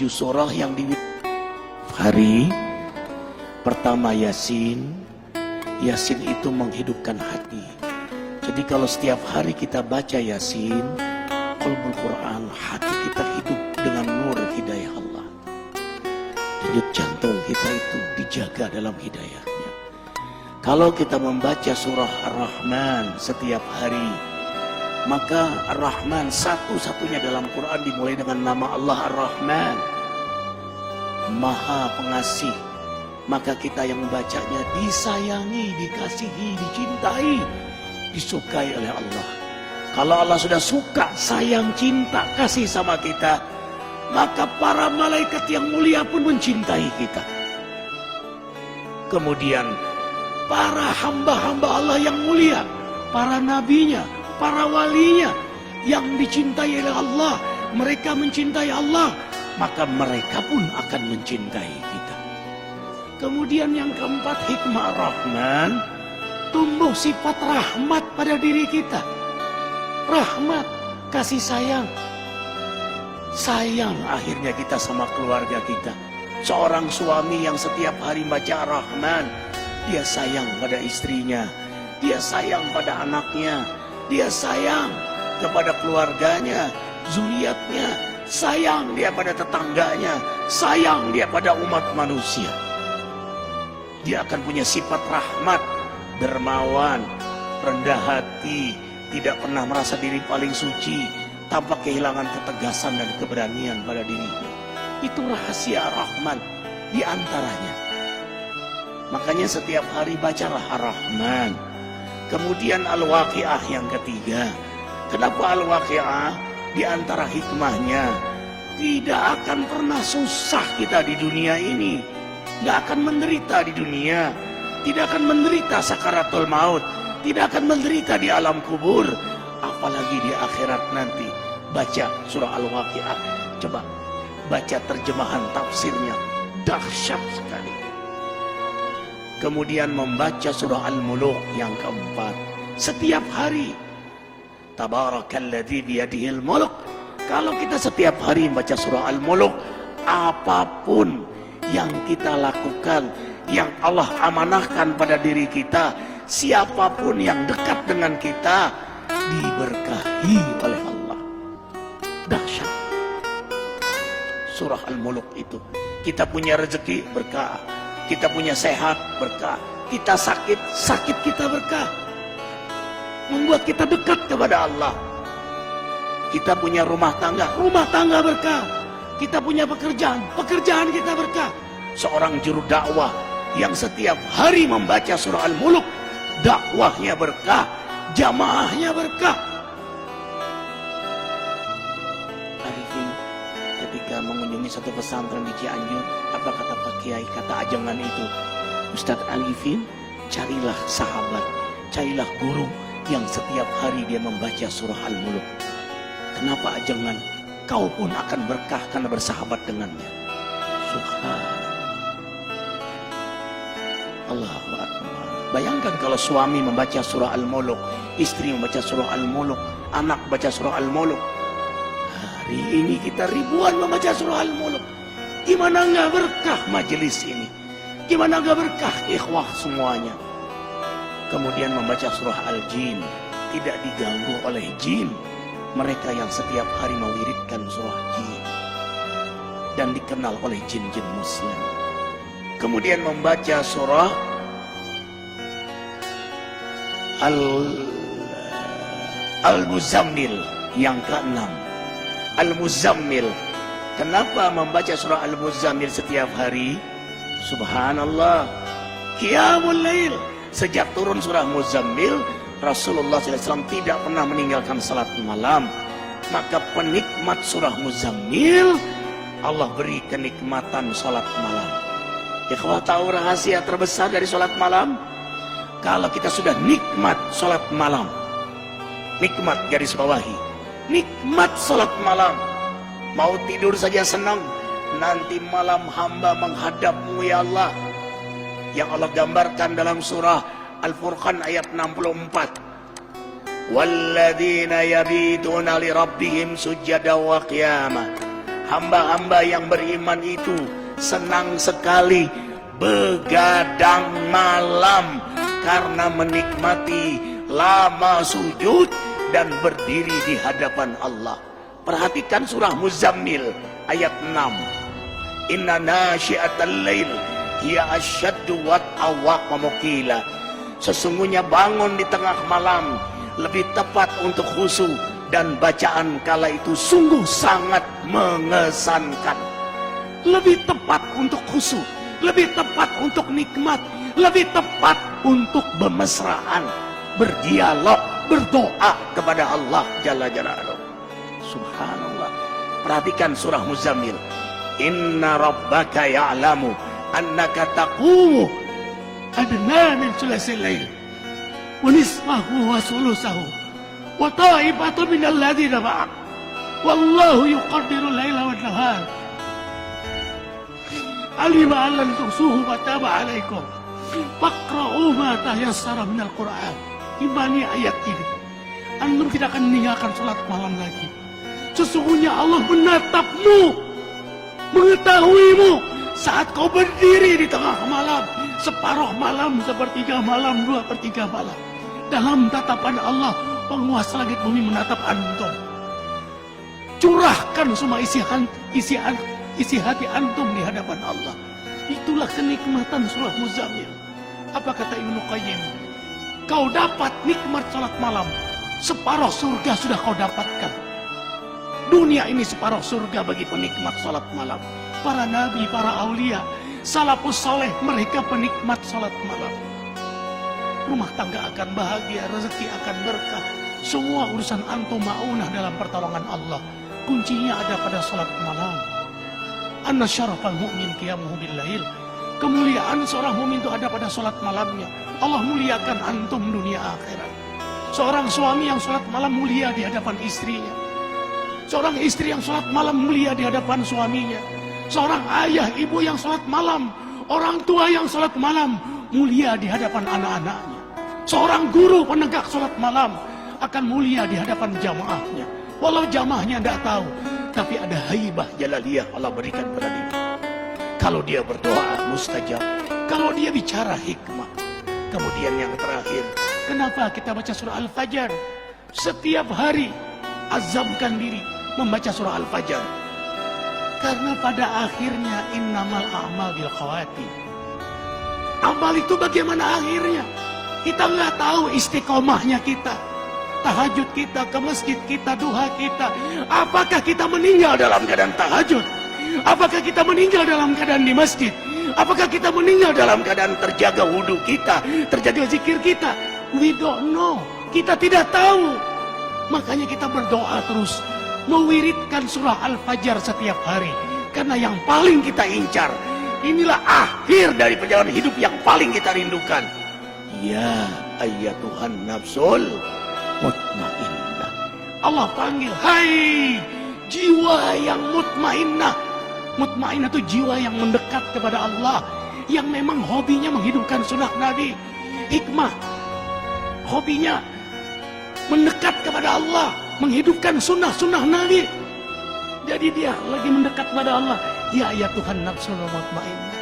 7 surah yang di hari pertama Yasin. Yasin itu menghidupkan hati. Jadi kalau setiap hari kita baca Yasin, qalbul Quran, hati kita hidup dengan nur hidayah Allah. Denyut jantung kita itu dijaga dalam hidayahnya. Kalau kita membaca surah Ar-Rahman setiap hari, maka Ar-Rahman satu-satunya dalam Quran dimulai dengan nama Allah Ar-Rahman, Maha Pengasih. Maka kita yang membacanya disayangi, dikasihi, dicintai, disukai oleh Allah. Kalau Allah sudah suka, sayang, cinta, kasih sama kita, maka para malaikat yang mulia pun mencintai kita. Kemudian para hamba-hamba Allah yang mulia, para nabinya, para walinya yang dicintai oleh Allah, mereka mencintai Allah, maka mereka pun akan mencintai kita. Kemudian yang keempat, hikmah Rahman, tumbuh sifat rahmat pada diri kita. Rahmat, kasih sayang. Sayang akhirnya kita sama keluarga kita. Seorang suami yang setiap hari baca Rahman, dia sayang pada istrinya, dia sayang pada anaknya, dia sayang kepada keluarganya, zuriatnya, sayang dia pada tetangganya, sayang dia pada umat manusia. Dia akan punya sifat rahmat, dermawan, rendah hati, tidak pernah merasa diri paling suci, tanpa kehilangan ketegasan dan keberanian pada dirinya. Itu rahasia Rahman di antaranya. Makanya setiap hari bacalah Ar-Rahman. Kemudian Al-Waqi'ah yang ketiga. Kenapa Al-Waqi'ah? Di antara hikmahnya, tidak akan pernah susah kita di dunia ini. Tidak akan menderita di dunia. Tidak akan menderita sakaratul maut. Tidak akan menderita di alam kubur. Apalagi di akhirat nanti. Baca surah Al-Waqi'ah. Coba baca terjemahan tafsirnya. Dahsyat sekali. Kemudian membaca surah Al-Muluk yang keempat. Setiap hari. Tabarakalladzi biyadihil muluk. Kalau kita setiap hari membaca surah Al-Muluk, apapun yang kita lakukan, yang Allah amanahkan pada diri kita, siapapun yang dekat dengan kita, diberkahi oleh Allah. Dahsyat surah Al-Muluk itu. Kita punya rezeki, berkah. Kita punya sehat, berkah. Kita sakit, sakit kita berkah. Membuat kita dekat kepada Allah. Kita punya rumah tangga berkah. Kita punya pekerjaan, pekerjaan kita berkah. Seorang juru dakwah yang setiap hari membaca surah Al-Muluk, dakwahnya berkah, jamaahnya berkah. Arifin ketika mengunjungi satu pesantren di Cianjur, apa kata Pak Kiai, kata ajengan itu, Ustadz Arifin, carilah sahabat, carilah guru yang setiap hari dia membaca surah Al-Muluk. Kenapa ajengan? Kau pun akan berkah karena bersahabat dengannya. Subhanallah. Allahu Akbar. Bayangkan kalau suami membaca surah Al-Muluk, istri membaca surah Al-Muluk, anak baca surah Al-Muluk. Hari ini kita ribuan membaca surah Al-Muluk. Gimana nggak berkah majelis ini? Gimana nggak berkah ikhwah semuanya? Kemudian membaca surah Al-Jin, tidak diganggu oleh jin. Mereka yang setiap hari mewiridkan surah jin dan dikenal oleh jin-jin muslim. Kemudian membaca surah Al-Muzammil yang ke-6. Al-Muzammil. Kenapa membaca surah Al-Muzammil setiap hari? Subhanallah. Qiyamul Lail. Sejak turun surah Muzammil, Rasulullah SAW tidak pernah meninggalkan salat malam. Maka penikmat surah Muzammil, Allah beri kenikmatan salat malam. Ikhwah, tahu rahasia terbesar dari salat malam? Kalau kita sudah nikmat salat malam, nikmat garis bawahi, nikmat salat malam, mau tidur saja senang, nanti malam hamba menghadapmu ya Allah. Yang Allah gambarkan dalam surah Al-Furqan ayat 64. Walladzina yabituna li rabbihim sujada wa qiyamah. hamba-hamba yang beriman itu senang sekali begadang malam karena menikmati lama sujud dan berdiri di hadapan Allah. Perhatikan surah Muzammil ayat 6. Inna nasyi'atal lail hiya asyaddu wat'a wa muqila. Sesungguhnya bangun di tengah malam lebih tepat untuk khusyuk dan bacaan kala itu sungguh sangat mengesankan. Lebih tepat untuk khusyuk, lebih tepat untuk nikmat, lebih tepat untuk bermesraan, berdialog, berdoa kepada Allah Jalla Jalaluhu. Subhanallah. Perhatikan surah Muzammil. Inna rabbaka ya'lamu annaka taqumu adna min thulathil lail wa nisfahu wa thuluthahu wa ta'ifatu min alladhina ma'ak wallahu yuqaddiru al-laila wan nahar alima an lan tuhsuhu wa taba 'alaikum faqra'u ma tayassara minal Qur'an. Imani ayat ini. Antum tidak akan meninggalkan salat malam lagi. Sesungguhnya Allah menatapmu, mengetahuimu saat kau berdiri di tengah malam, separuh malam, sepertiga malam, 2/3 malam. Dalam tatapan Allah, penguasa langit bumi menatap antum. Curahkan semua isi hati antum di hadapan Allah. Itulah kenikmatan surah Muzammil. Apa kata Ibnu Qayyim? Kau dapat nikmat salat malam, separuh surga sudah kau dapatkan. Dunia ini separuh surga bagi penikmat salat malam. Para nabi, para aulia, salafus saleh, mereka penikmat salat malam. Rumah tangga akan bahagia, rezeki akan berkah. Semua urusan antum ma'unah dalam pertolongan Allah. Kuncinya ada pada salat malam. Anna syarafal mu'min qiyamuhu bil-lail. Kemuliaan seorang mukmin itu ada pada salat malamnya. Allah muliakan antum dunia akhirat. Seorang suami yang salat malam mulia di hadapan istrinya. Seorang istri yang salat malam mulia di hadapan suaminya. Seorang ayah, ibu yang salat malam, orang tua yang salat malam mulia di hadapan anak-anaknya. Seorang guru penegak salat malam akan mulia di hadapan jamaahnya. Walau jamaahnya tidak tahu, tapi ada haibah jalaliyah Allah berikan pada dia. Kalau dia berdoa mustajab, kalau dia bicara hikmah. Kemudian yang terakhir, kenapa kita baca surah Al-Fajr? Setiap hari azamkan diri membaca surah Al-Fajr. Karena pada akhirnya innamal a'mal bil khawatim. Amal itu bagaimana akhirnya? Kita nggak tahu istiqomahnya kita. Tahajud kita, ke masjid kita, duha kita. Apakah kita meninggal dalam keadaan tahajud? Apakah kita meninggal dalam keadaan di masjid? Apakah kita meninggal dalam keadaan terjaga wudhu kita, terjaga zikir kita? We don't know. Kita tidak tahu. Makanya kita berdoa terus, mewiridkan surah Al-Fajr setiap hari. Karena yang paling kita incar, inilah akhir dari perjalanan hidup yang paling kita rindukan. Ya ayyatuhan nafsul mutmainnah. Allah panggil, hai jiwa yang mutmainnah. Mutmainnah itu jiwa yang mendekat kepada Allah, yang memang hobinya menghidupkan sunnah Nabi. Hikmah, hobinya mendekat kepada Allah, menghidupkan sunnah-sunnah Nabi. Jadi dia lagi mendekat kepada Allah. Ya Tuhan nafsul mutmainnah,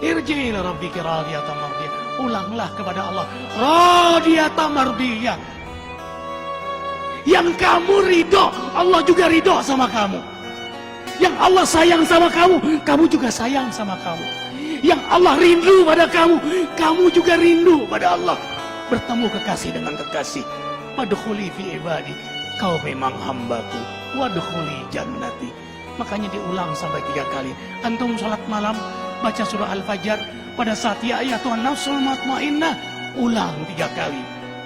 irji ila rabbika radiyatan mardiyah. Ulanglah kepada Allah, radiyatan mardiyah. Yang kamu ridho, Allah juga ridho sama kamu. Yang Allah sayang sama kamu, kamu juga sayang sama kamu. Yang Allah rindu pada kamu, kamu juga rindu pada Allah. Bertemu kekasih dengan kekasih. Wadkhuli fi ibadi, kau memang hambaku. Wadkhuli jannati. Makanya diulang sampai 3 kali. Antum sholat malam, baca surah Al-Fajr. Pada saat ya Tuhan nafsul mutmainnah, ulang 3 kali.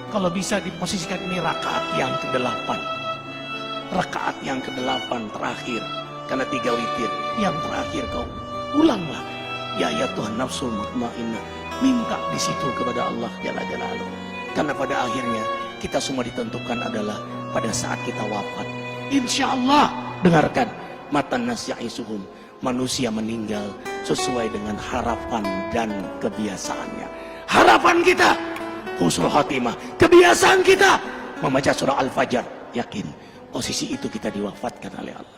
Kalau bisa diposisikan ini rakaat yang ke-8. Rakaat yang ke-8 terakhir. Karena 3 witir. Yang terakhir kau ulanglah. Ya Tuhan nafsul mutmainnah. Minta di situ kepada Allah Jalla Jalaluhu. Karena pada akhirnya kita semua ditentukan adalah pada saat kita wafat. Insya Allah, dengarkan. Matan nas ya'isuhum. Manusia meninggal sesuai dengan harapan dan kebiasaannya. Harapan kita husnul khatimah. Kebiasaan kita membaca surah Al-Fajr. Yakin posisi itu kita diwafatkan oleh Allah.